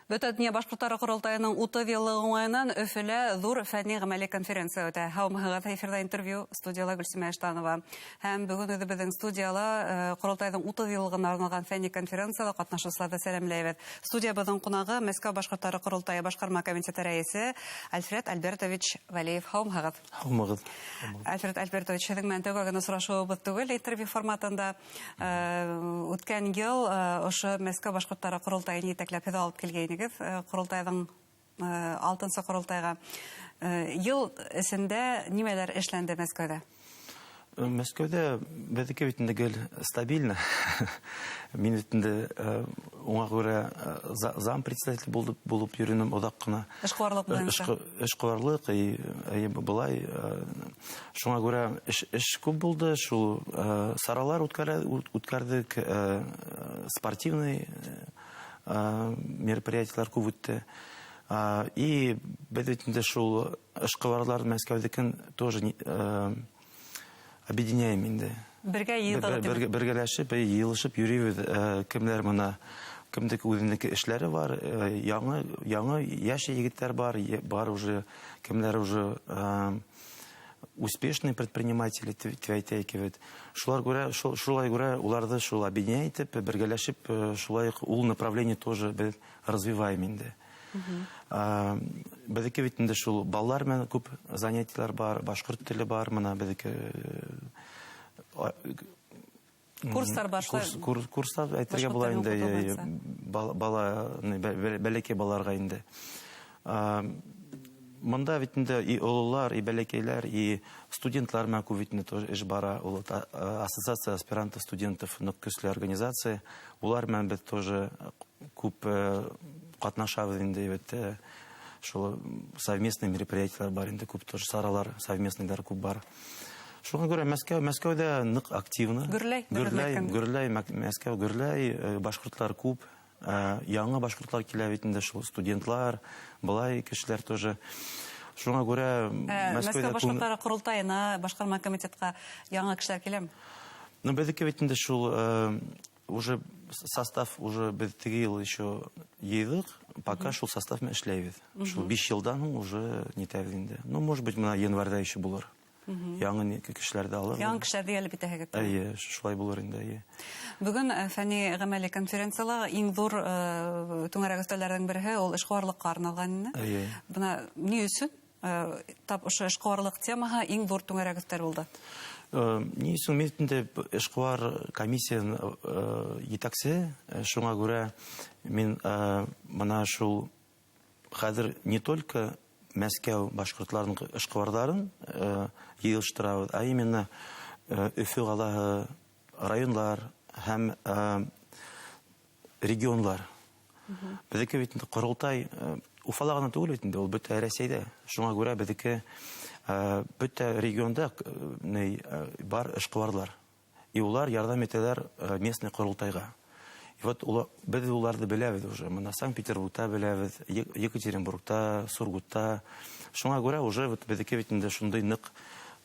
Бөтә дөнья башкортлары курултайының 30 еллыгы уңаеннан Өфөлә зур фәнни гамәли конференция үтә. Һәм эфирда интервью студияла Гөлсимә Эштанова. Һәм бүген үзебезнең студияла курултайның 30 еллыгына арналган фәнни конференциядә катнашучыларны сәламләйбез. Студиябызның кунагы Мәскәү башкортлары курултайы башкарма комитеты рәисе Альфред Альбертович Валеев. Һаумыгыз. Альфред Альбертович, сезнең менән төгәгенә сорашуыбыз түгел, интервью форматында үткән ел ошо Мәскәү башкортлары курултайын итәкләп алып килгәйнегез. Курултайның алтынчы курултайга ел эчендә нимәләр эшләнде Мәскәүдә? Мәскәүдә безнеке бит инде стабильно. Мин инде уңа күрә зам председатель булып йөрүнем озак кына. Эшкуарлык белән. Эшкуарлык булай. Шуңа күрә эш күп булды. Шул саралар үткәрдек, спортивный мероприятиялар күп үтте. И без инде шул эшкуарлар Мәскәүдәкен тоже объединяем инде. Бергәләшеп, йылышып йөрибез. Кемнәр моны, кемдек үзенеке эшләре бар, яңа яшь егетләр бар уже, кемнәр уже успешные предприниматели, тәйтәйкебез. Шулай күрә уларны шул объединяй итеп, бергәләшеп, шулай ул направление тоже без развиваем инде. Безнеке бит инде шул балалар менән күп занятиялар бар, башкорт теле бар, менә безнеке курслар бар. Курслар әйтергә була инде, бәләкәй балаларга инде. Монда бит инде и олылар, и бәләкәйләр, и студентлар менән күп инде тоже эш бара. Ул ассоциация аспирантов студентов, көчле организация. Улар менән без тоже күп катнашабыз инде, шул совместный мероприятиялар бар инде, күп тоже саралар, совместныйлар күп бар. Шуңа күрә Мәскәүдә нык активны. Гөрләй, Мәскәү гөрләй, башкортлар күп. Яңа башкортлар килә бит инде, шул студентлар, былай кешеләр тоже. Шуңа күрә Мәскәү башкортлары курултайына, башкарма комитетка яңа кешеләр киләме? Безнеке бит инде шул уже состав уже без теге ел еще йыйдык, пока шул состав менән эшләйбез. Шул 5 елдан уже нитәбез инде. Может быть, менә январьда еще булыр. Яңа кешеләрдә алыр. Яңа кешеләрдә ялып итәһегез. Шулай булыр инде. Бүген фәнни гамәли конференцияларга иң зур түңәрәк өстәлләрдән бере ул эшкуарлыкка арналган инде. Буна ни өчен тап ошо эшкуарлык темаһы иң зур түңәрәк өстәл булды? Ни өчен мен инде эшкуар комиссияның итәкчесе, шуңа күрә мин моны шул хәзер не только Мәскәү башкортларының эшкуарларын йыелыштырабыз, а именно Өфө каласы, районлар һәм регионлар. Безнеке бит курултай Уфала гына түгел бит инде, ул бөтә Россиядә. Шуңа күрә безнеке бөтә регионда бар эшкуарлар. И улар ярдәм итәләр местный курултайга. И вот без уларды беләбез уже. Менә Санкт-Петербургта беләбез, Екатеринбургта, Сургутта. Шуңа күрә уже безнеке бит инде шундый нык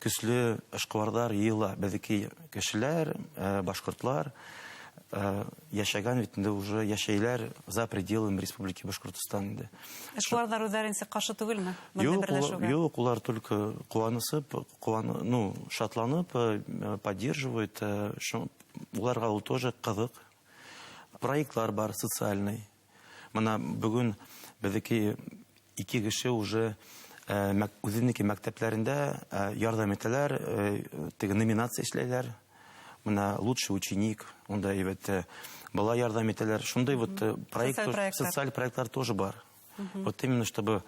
көчле эшкуарлар йыела. Безнеке кешеләр, башкортлар яшәгән бит инде уже яшәйләр за пределами Республики Башкортстан инде. Эшкуарлар үзләренчә каршы түгелме? Юк, улар только куанышып, шатланып, поддерживают. Уларга ул тоже кызык. Проектлар бар социальный. Менә бүген безнеке 2 кеше уже үзенеке мәктәпләрендә ярдәм итәләр, теге номинация эшләйләр. Менә лучший ученик, онда бала ярдәм итәләр. Шундай социаль проектлар тоже бар. Вот именно чтобы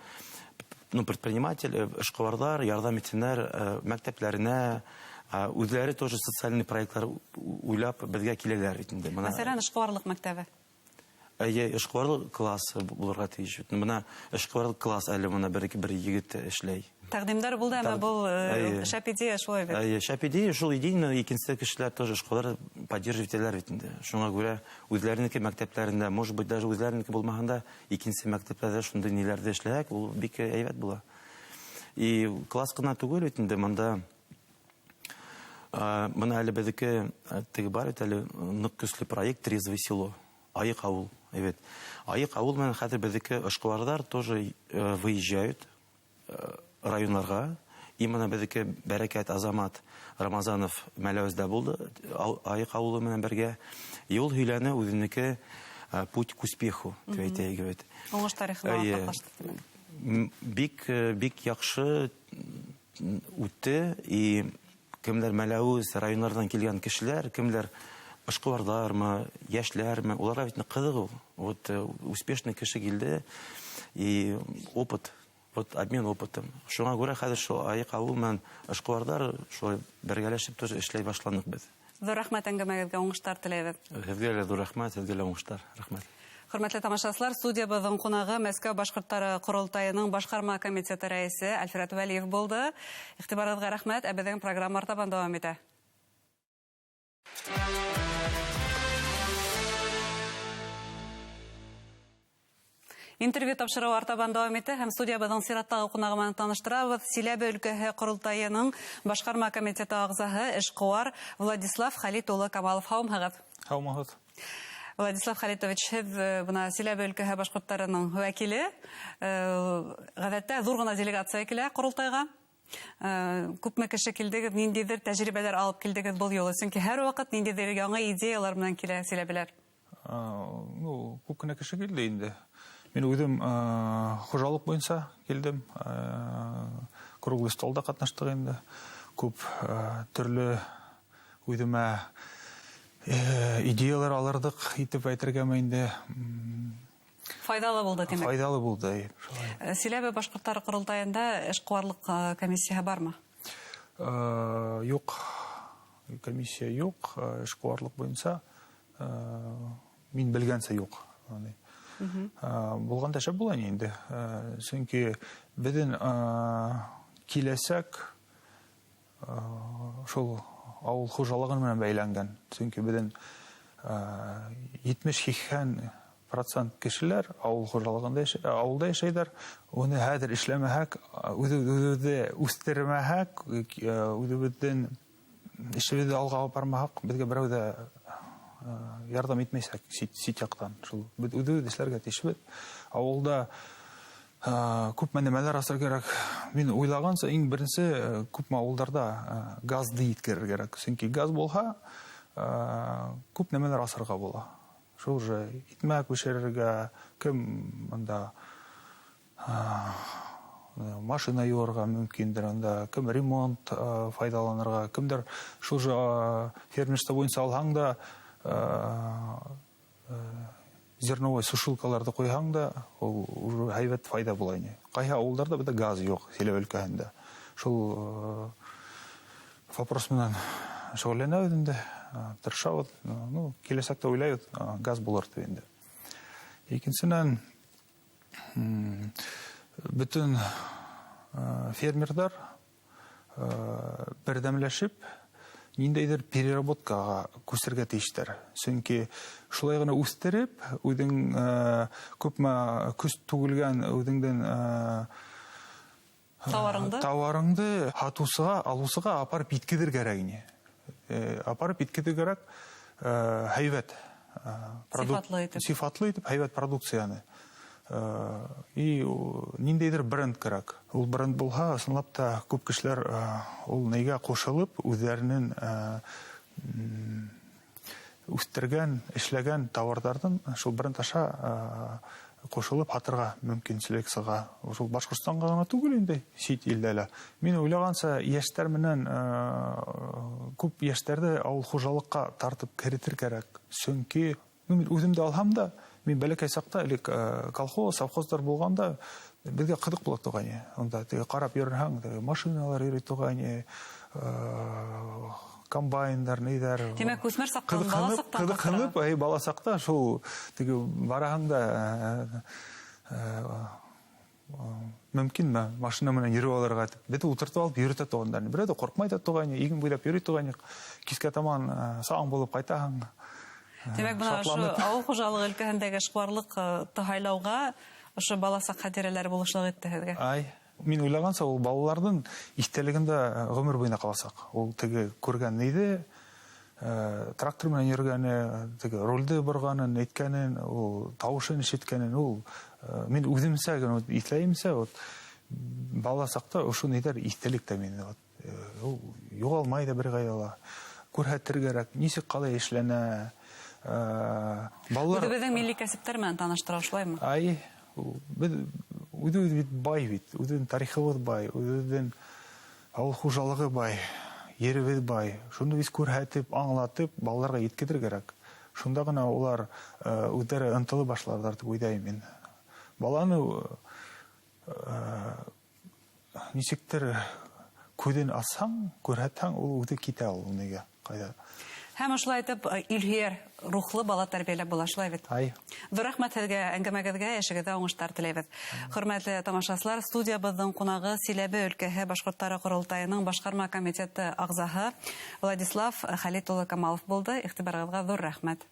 предприниматель, эшкуарлар ярдәм итәләр мәктәпләренә, үзләре тоже социальный проектлар уйлап безгә киләләр инде. Мәсәлән, эшкуарлык мәктәбе. Эшкуарлык классы булырга тиеш. Менә эшкуарлык класс әле менә бер егет эшләй. Тәкъдимдар булды, әмма бу шәп идея шулай бит. Шәп идея шул идеяны икенче кешеләр тоже эшкуарлар поддерживать итәләр бит инде. Шуңа күрә үзләренеке мәктәпләрендә, может быть, даже үзләренеке булмаганда, икенче мәктәпләрдә шундый ниләрдә эшләк, ул бик әйбәт була. И класс кына түгел бит инде, монда Менә әле безнеке теге бар бит әле нык көчле проект Трезвое село. Айык авыл. Evet. Айык авыл менен хәзер безнеке эшкуарлар тоже выезжают районларга. Именно безнеке Бәрәкәт Азамат Рамазанов Мәләүездә булды. Айык авылы менән бергә. Ул һөйләне үзенеке путь к успеху, дип әйтәйек бит. Уңыш тарихына катнаштык. Бик яхшы үтте и кемдер Мәләүез районнардан килгән кешеләр, кемдер эшкуарлармы, яшьләрме, уларга бит кызык ул. Вот успешный кеше килде и опыт, вот обмен опытом. Шуңа күрә хәзер шул Айык авыл менән эшкуарлар шул бергәләшеп тоже эшләй башланык без. Зур рәхмәт әңгәмәгезгә, уңыштар теләйбез. Сезгә дә зур рәхмәт, сезгә дә уңыштар. Рәхмәт. Хөрмәтле тамашачылар, студиябызның кунагы Мәскәү башкортлары корылтайының башкарма комитеты рәисе Альфред Вәлиев булды. Игътибарыгызга рәхмәт. Безнең программа артабан дәвам итә. Интервью тапшыру артабан дәвам итә һәм студиябызның сираттагы кунагымен таныштырабыз. Силәбе өлкәһе корылтайының башкарма комитеты агзасы эшкуар Владислав Халит улы Камалов. Хаумагыз. Владислав Халитович, һез бына Силәбе өлкәһе башкортларының вәкиле. Гадәттә зур гына делегация килә корылтайга. Күпме кеше килдегез, ниндидер тәҗрибәләр алып килдегез бу юлы? Чөнки һәр вакыт ниндидер яңа идеялар белән килә Силәбеләр. Күп кенә кеше килде инде. Мин үзем хуҗалык буенча килдем. Круглый столда катнаштык инде. Күп төрле үземә идеялар алырдык итеп әйтергәме инде. Файдалы булды димәк. Файдалы булды. Силәбе башкортлары корылтайында эшкуарлык комиссия бармы? Юк. Комиссия юк. Эшкуарлык буенча мин белгәнсә юк. Булганда шәп була инде. Чөнки безнең киләсәк шул авыл хуҗалыгы белән бәйләнгән. Чөнки безнең 70% кешеләр авыл хуҗалыгында авылда яшәйдер. Уны хәзер эшләмәһәк, үзе үстермәһәк, үзебездән эшебезне алга алып бармаһак, безгә берәү дә ярдәм итмәсәк, сит яктан. Шул үзе эшләргә тиешбез. Авылда күп нәмәләр асыр кирәк. Мин уйлаганча, иң беренче күпме авылларда газды иткерер кирәк. Чөнки газ булса, күп нәмәләр асырга була. Шул же итмәк пешерергә, кем монда машина юарга мөмкиндер, анда кем ремонт файдаланырга, кемдер шул же фермерство буенча алһаң да зерновой сушилкаларды куйһаң да, ул уже һәйбәт файда була ине. Кайһы авылларда бездә газ юк, Силәбе өлкәһендә. Шул вопрос менән шөгыльләнәбез инде, тырышабыз. Киләсәктә уйлайбыз, газ булыр дип инде. Икенчедән, бөтен фермерлар бердәмләшеп ниндәйдер переработкага күсәргә тиештер. Чөнки шулай гына үстереп, үзең күпме күз түгелгән үзеңдән товарыңды сатусыга, алусыга апарып иткедер кирәк ине. Апарып иткедер кирәк һәйбәт сифатлы итеп һәйбәт продукцияны. И ниндәйдер бренд кирәк. Ул бренд булса, ысынлап та күп кешеләр ул нигә кушылып, үзләренең үстергән, эшләгән товарлардан шул бренд аша кушылып хатырга мөмкинчелек сыга. Шул Башкортстанга гына түгел инде, сит илдә. Мин уйлаганча, яшьләр менән күп яшьләрне авыл хуҗалыкка тартып керетер кирәк. Чөнки мин үзем дә алһам да, мин бәләкәй сакта элек колхоз, совхоздар булганда безгә кызык була туган. Анда карап йөрһәң, машиналар йөри туган, комбайндар, нидер. Демәк, үсмер сактан, бала сактан. Кызык, бала сакта шул бараһың да мөмкин машина менән йөрү алырга. Бит утыртып алып йөртә тугандар. Берәү дә куркмай да туган, иген буйлап йөри туган. Кискә таман саң булып кайтаһың. Демәк, бuna авыл хуҗалыгы өлкәһендәге эшкуарлык тыгайлауга ошо бала сак хатирәләре булышлык итте һезгә. Мин уйлаганча, ул балаларның истәлегендә гомер буена каласак. Ул теге күргән иде, трактор менен йөргәне, теге рульды борганын, әйткәнен, ул тавышын ишеткәнен, ул мен үземсә генә итләймсә, вот бала сакта ошо нидер истелек тә мине. Ул югалмай да бер гайла. Күрһәтергә кирәк, ничек калай эшләнә. Балалар Үзебезнең милли кәсептәр менән таныштыра ошылаймы? Ай, үзе бит бай бит, үзенең тарихыбыз бай, үзенең авыл хуҗалыгы бай, еребез бай. Шуны без күрһәтеп, аңлатып, балаларга yetkizергә кирәк. Шунда гына улар үзләре ынтылы башларлар дип уйлыйм мин. Баланы ничектер күдән асаң, күрһәтәң, ул үзе китә ул нигә, кайда. Һәм шулай итеп илһөяр, рухлы бала тәрбияләп була шулай бит. Зур рәхмәт сезгә, әңгәмәгезгә, эшегездә уңышлар теләйбез. Хөрмәтле тамашачылар, студиябызның кунагы Силәбе өлкәһе башкортлары курултайының башкарма комитеты агзаһы Владислав Халит улы Камалов булды. Игътибарыгызга зур рәхмәт.